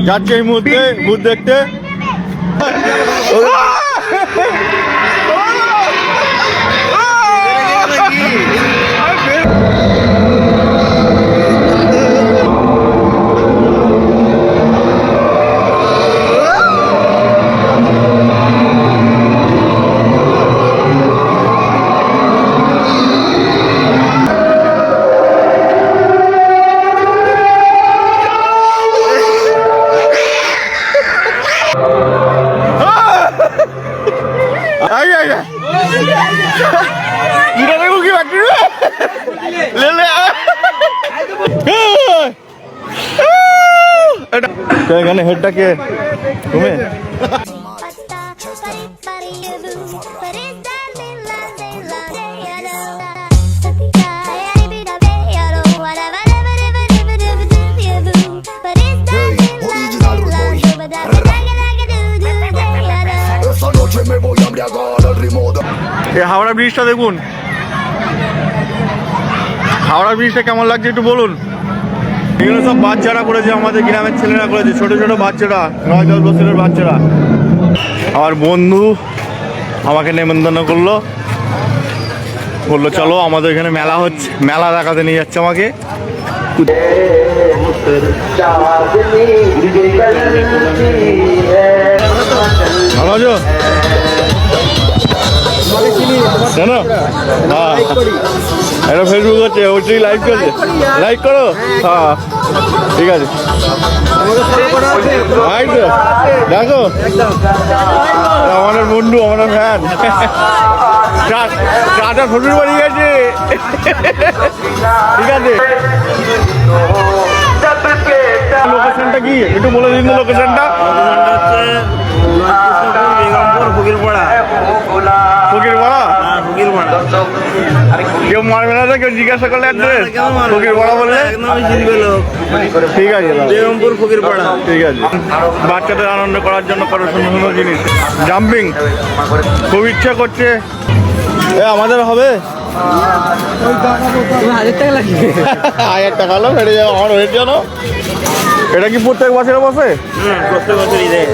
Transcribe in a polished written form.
যাচ্ছে এই মুহূর্তে ভূত দেখতে। এখানে হেডটাকে তুমি হাওড়া ব্রিজটা দেখুন, হাওড়া ব্রিজটা কেমন লাগছে একটু বলুন। এগুলো সব বাচ্চারা করেছে, আমাদের গ্রামের ছেলেরা করেছে, ছোট ছোট বাচ্চারা, 9-10 বছরের বাচ্চারা। আমার বন্ধু আমাকে নেমন্তন্ন করলো, বললো চলো আমাদের এখানে মেলা হচ্ছে, মেলা দেখাতে নিয়ে যাচ্ছে আমাকে। ভালো আছো? জানো হ্যাঁ, এটা ফেসবুক হচ্ছে, ওইটাই লাইভ করছে, লাইক করো। হ্যাঁ ঠিক আছে, দেখো আমার বন্ধু, আমার ফ্যান, চাটা শ্বশুর বাড়ি গেছে। ঠিক আছে, লোকেশনটা কি একটু বলে দিন তো। লোকেশনটা ফকিরপাড়া। কেউ মারবে না তো, কেউ জিজ্ঞাসা করলে ফকিরপাড়া বললে ঠিক আছে। ফকিরপাড়া ঠিক আছে। বাচ্চাদের আনন্দ করার জন্য কত সুন্দর সুন্দর জিনিস, জাম্পিং খুব ইচ্ছা করছে। আমাদের হবে 1000 টাকা হলো, হেঁটে যাবো, আমার হয়ে জানো। এটা কি প্রত্যেক বছরে বসে? প্রত্যেক বছরই দেয়।